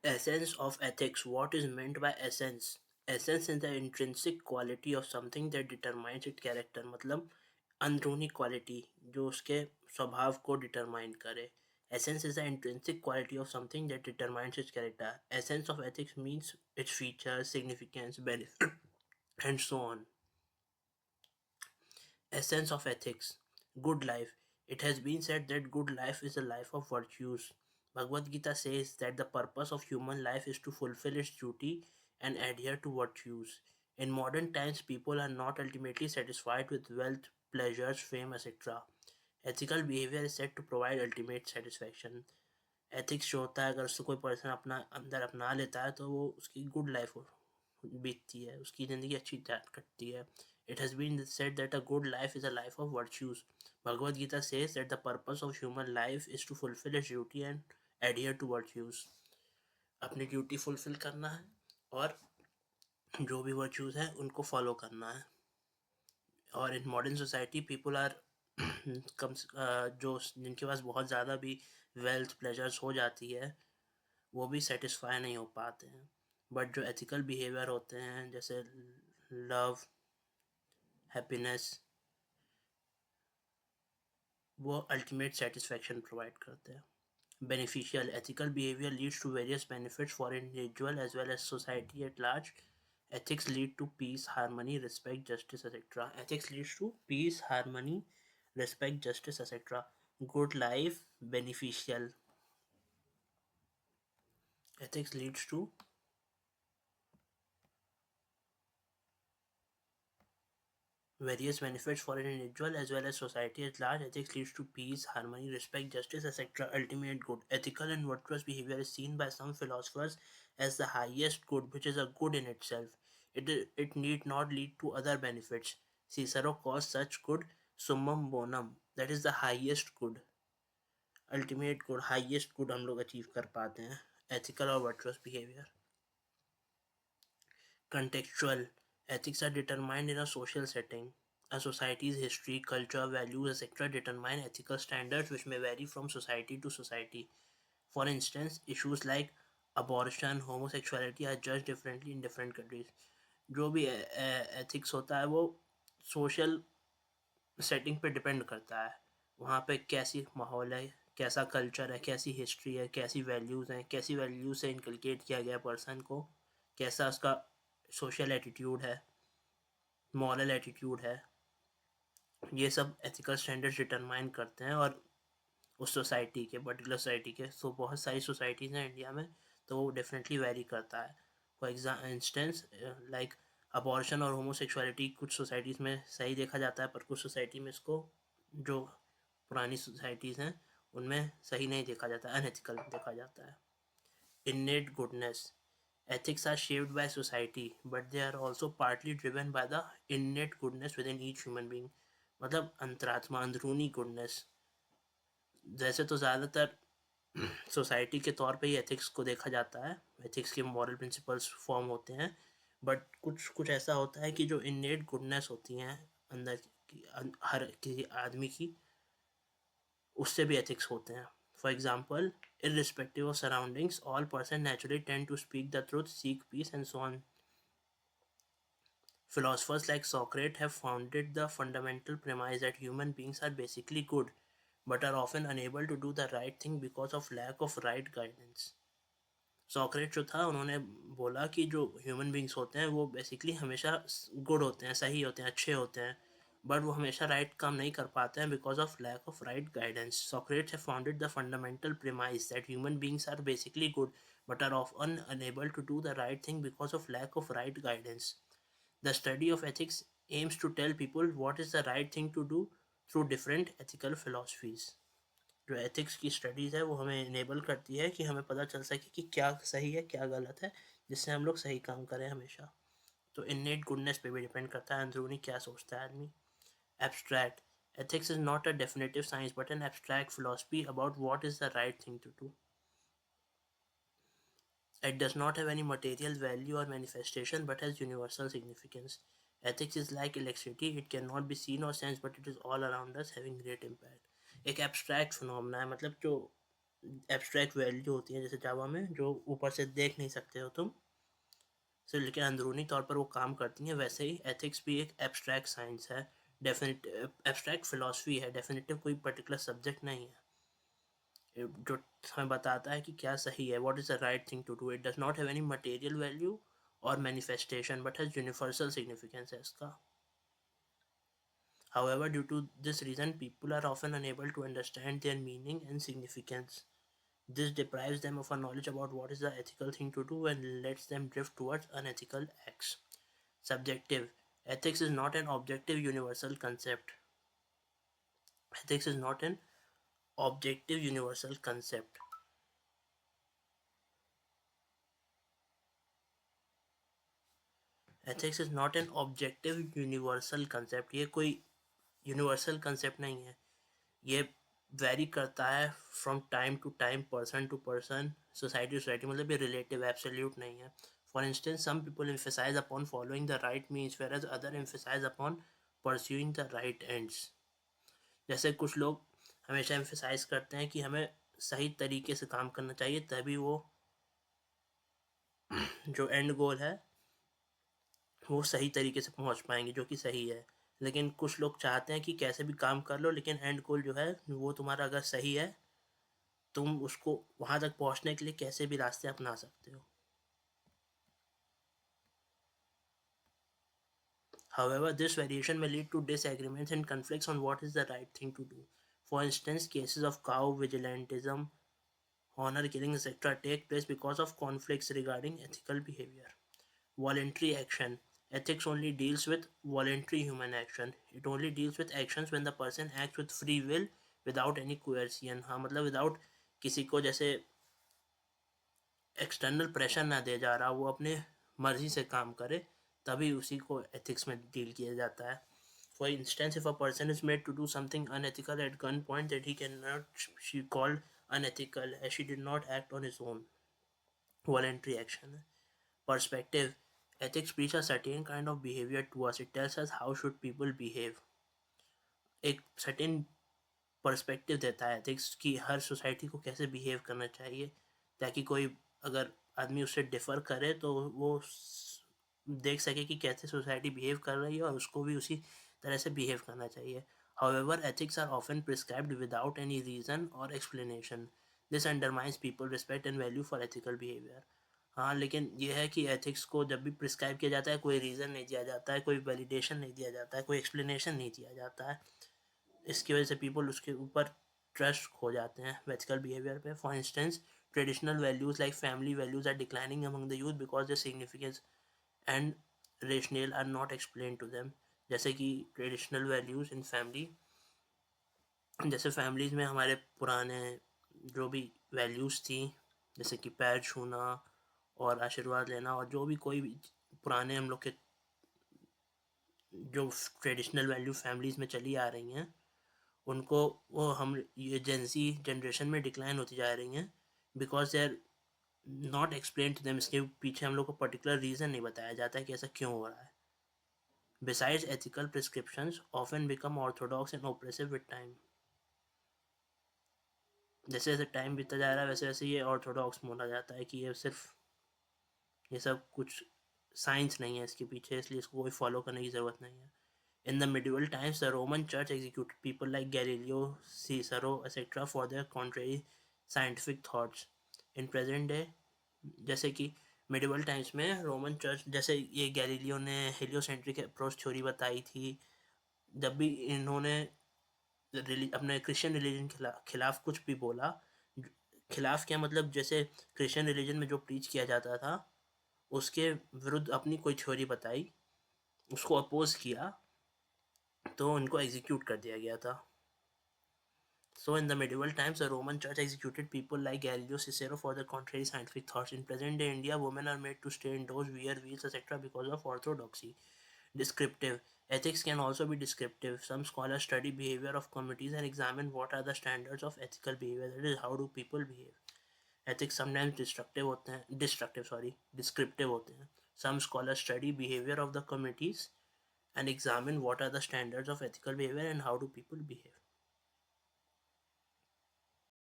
Essence of ethics. What is meant by essence? Essence is the intrinsic quality of something that determines its character. मतलब अंदरूनी quality जो उसके स्वभाव को determine करे. Essence is the intrinsic quality of something that determines its character. Essence of ethics means its features, significance, benefit, and so on. Essence of ethics. Good life. It has been said that good life is a life of virtues. Bhagavad Gita says that the purpose of human life is to fulfill its duty and adhere to virtues. In modern times, people are not ultimately satisfied with wealth, pleasures, fame, etc. Ethical behavior is said to provide ultimate satisfaction. Ethics जो होता है अगर उससे कोई person अपना अंदर अपना लेता है तो वो उसकी गुड लाइफ बीतती है, उसकी ज़िंदगी अच्छी कटती है. It has been said that a good life is a life of virtues. Bhagavad Gita says that the purpose of human life is to fulfil its duty and adhere to virtues. अपनी duty fulfil करना है और जो भी virtues है उनको follow करना है. और in modern society people are come जो जिनके पास बहुत ज़्यादा भी वेल्थ प्लेजर्स हो जाती है वो भी सेटिस्फाई नहीं हो पाते हैं. बट जो एथिकल बिहेवियर होते हैं जैसे लव, हैप्पीनेस, वो अल्टीमेट सेटिस्फैक्शन प्रोवाइड करते हैं. Beneficial. Ethical behaviour leads to various benefits for individual as well as society at large. Ethics lead to peace, harmony, respect, justice, etc. Ethics leads to peace, harmony, respect, justice, etc. Good life, beneficial. Ethics leads to various benefits for an individual as well as society at large. Ethics leads to peace, harmony, respect, justice, etc. Ultimate good. Ethical and virtuous behavior is seen by some philosophers as the highest good, which is a good in itself. It need not lead to other benefits. Cicero calls such good summum bonum, that is the highest good. Ultimate good, highest good हम लोग achieve कर पाते हैं ethical और virtuous behaviour. Contextual. Ethics are determined in a social setting. A society's history, culture, values, etc. determine ethical standards which may vary from society to society. For instance, issues like abortion, homosexuality are judged differently in different countries. जो भी ethics होता है वो social setting पे depend करता है. वहाँ पे कैसी माहौल है, कैसा कल्चर है, कैसी हिस्ट्री है, कैसी वैल्यूज़ हैं, कैसी वैल्यूज से इनकलकेट किया गया पर्सन को, कैसा उसका सोशल एटीट्यूड है, मॉरल एटीट्यूड है. ये सब एथिकल स्टैंडर्ड्स डिटरमाइन करते हैं और उस सोसाइटी के, पर्टिकुलर सोसाइटी के. सो बहुत सारी सोसाइटीज़ हैं इंडिया में तो वो डेफिनेटली वेरी करता है. फॉर इंस्टेंस लाइक अबॉर्शन और होमोसेक्सुअलिटी कुछ सोसाइटीज़ में सही देखा जाता है पर कुछ सोसाइटी में इसको, जो पुरानी सोसाइटीज़ हैं उनमें सही नहीं देखा जाता, अनएथिकल देखा जाता है. Innate goodness. Ethics are shaped by society, but they are also partly driven by the innate goodness within each human being. मतलब अंतरात्मा, अंदरूनी गुडनेस. जैसे तो ज़्यादातर सोसाइटी के तौर पे ही एथिक्स को देखा जाता है, एथिक्स के मॉरल प्रिंसिपल्स फॉर्म होते हैं. बट कुछ कुछ ऐसा होता है कि जो इननेट गुडनेस होती हैं अंदर की, हर किसी आदमी की, उससे भी एथिक्स होते हैं. For example, irrespective of surroundings, all persons naturally tend to speak the truth, seek peace, and so on. Philosophers like Socrates have founded the fundamental premise that human beings are basically good, but are often unable to do the right thing because of lack of right guidance. सॉक्रेट जो था उन्होंने बोला कि जो human beings होते हैं वो basically हमेशा गुड होते हैं, सही होते हैं, अच्छे होते हैं, बट वो हमेशा राइट काम नहीं कर पाते हैं because of lack of right guidance. Socrates have founded the fundamental premise that human beings are basically good but are often unable to do the right thing because of lack of right guidance. The study of ethics aims to tell people what is the right thing to do through different ethical philosophies. जो ethics की studies है वो हमें enable करती है कि हमें पता चल सके कि क्या सही है क्या गलत है, जिससे हम लोग सही काम करें हमेशा. तो इननेट गुडनेस पे भी डिपेंड करता है अंदरूनी क्या सोचता है आदमी. Abstract. Ethics is not a definitive science but an abstract philosophy about what is the right thing to do. It does not have any material value or manifestation but has universal significance. Ethics is like electricity, it cannot be seen or sensed but it is all around us having great impact. एक abstract phenomena है, मतलब जो abstract value होती है जैसे जावा में, जो ऊपर से देख नहीं सकते हो तुम, सिर्फ लेकिन अंदरूनी तौर पर वो काम करती हैं, वैसे ही एथिक्स भी एक एब्स्ट्रैक्ट साइंस है, डेफिनेट एब्स्ट्रैक्ट फिलॉसफी है, डेफिनेटिव कोई पर्टिकुलर सब्जेक्ट नहीं है जो हमें बताता है कि क्या सही है, what is the right thing to do. It does not have any material value और manifestation but has universal significance है इसका। However, due to this reason, people are often unable to understand their meaning and significance. This deprives them of a knowledge about what is the ethical thing to do and lets them drift towards unethical acts. Subjective. Ethics is not an objective universal concept. Ethics is not an objective universal concept. Ethics is not an objective universal concept. ये कोई universal concept नहीं है, ये vary करता है from time to time, person to person, society to society, मतलब ये relative absolute नहीं है। For instance some people emphasise upon following the right means whereas other emphasise upon pursuing the right ends. जैसे कुछ लोग हमेशा emphasise करते हैं कि हमें सही तरीके से काम करना चाहिए, तभी वो जो एंड गोल है वो सही तरीके से पहुंच पाएंगे, जो कि सही है। लेकिन कुछ लोग चाहते हैं कि कैसे भी काम कर लो, लेकिन एंड गोल जो है वो तुम्हारा अगर सही है, तुम उसको वहां तक पहुंचने के लिए कैसे भी रास्ते अपना सकते हो। However, this variation may lead to disagreements and conflicts on what is the right thing to do. For instance, cases of cow vigilantism, honor killings, etc. take place because of conflicts regarding ethical behavior. Voluntary action. Ethics only deals with voluntary human action. It only deals with actions when the person acts with free will without any coercion. हाँ मतलब without किसी को जैसे external pressure ना दे जा रहा, वो अपने मर्जी से काम करे, तभी उसी को एथिक्स में डील किया जाता है। For instance if a person is made to do something unethical at gun point that he can not she called unethical as she did not act on his own, voluntary action है। Perspective. Ethics preach a certain kind of behavior to us. It tells us how should people behave. एक certain perspective देता है ethics की हर society को कैसे behave करना चाहिए, ताकि कोई अगर आदमी उससे डिफ़र करे तो वो देख सके कि कैसे सोसाइटी बिहेव कर रही है और उसको भी उसी तरह से बिहेव करना चाहिए। However ethics are often prescribed without any reason और explanation. This undermines people respect and value for ethical behaviour. हाँ, लेकिन यह है कि एथिक्स को जब भी प्रिस्क्राइब किया जाता है, कोई रीज़न नहीं दिया जाता है, कोई वैलिडेशन नहीं दिया जाता है, कोई एक्सप्लेनेशन नहीं दिया जाता है, इसकी वजह से पीपल उसके ऊपर ट्रस्ट खो जाते हैं एथिकल बिहेवियर पे। For instance, traditional values like family values are declining among the youth because the significance and rational are not explain to them. जैसे कि ट्रेडिशनल वैल्यूज इन फैमिली, जैसे फैमिलीज में हमारे पुराने जो भी वैल्यूज थी, जैसे कि पैर छूना और आशीर्वाद लेना, और जो भी कोई भी पुराने हम लोग के जो ट्रेडिशनल वैल्यू फैमिलीज में चली आ रही हैं, उनको वो हम ये जेंसी जनरेशन में डिक्लाइन होती जा रही हैं because they are not explain to them. इसके पीछे हम लोग को पर्टिकुलर रीज़न नहीं बताया जाता है कि ऐसा क्यों हो रहा है। Besides ethical prescriptions often become Orthodox and oppressive with time. जैसे जैसे टाइम बीतता जा रहा है वैसे वैसे ये ऑर्थोडॉक्स बोला जाता है कि ये सिर्फ ये सब कुछ साइंस नहीं है इसके पीछे, इसलिए इसको कोई फॉलो करने की ज़रूरत नहीं है। In the medieval times, the Roman Church executed people like Galileo, Cicero, etc. for their contrary scientific thoughts. In present day, जैसे कि medieval times में रोमन चर्च, जैसे ये गैलीलियो ने हेलियोसेंट्रिक अप्रोच थ्योरी बताई थी, जब भी इन्होंने अपने क्रिश्चियन रिलीजन के खिलाफ कुछ भी बोला, खिलाफ क्या मतलब जैसे क्रिश्चियन रिलीजन में जो प्रीच किया जाता था उसके विरुद्ध अपनी कोई थ्योरी बताई, उसको अपोज किया, तो उनको एग्जीक्यूट कर दिया गया था। So in the medieval times, the Roman Church executed people like Galileo, Cicero for their contrary scientific thoughts. In present day India, women are made to stay indoors, wear veils, etc. because of orthodoxy. Descriptive. Ethics can also be descriptive. Some scholars study behavior of communities and examine what are the standards of ethical behavior. That is, how do people behave. Ethics sometimes descriptive होते हैं. Some scholars study behavior of the communities and examine what are the standards of ethical behavior and how do people behave.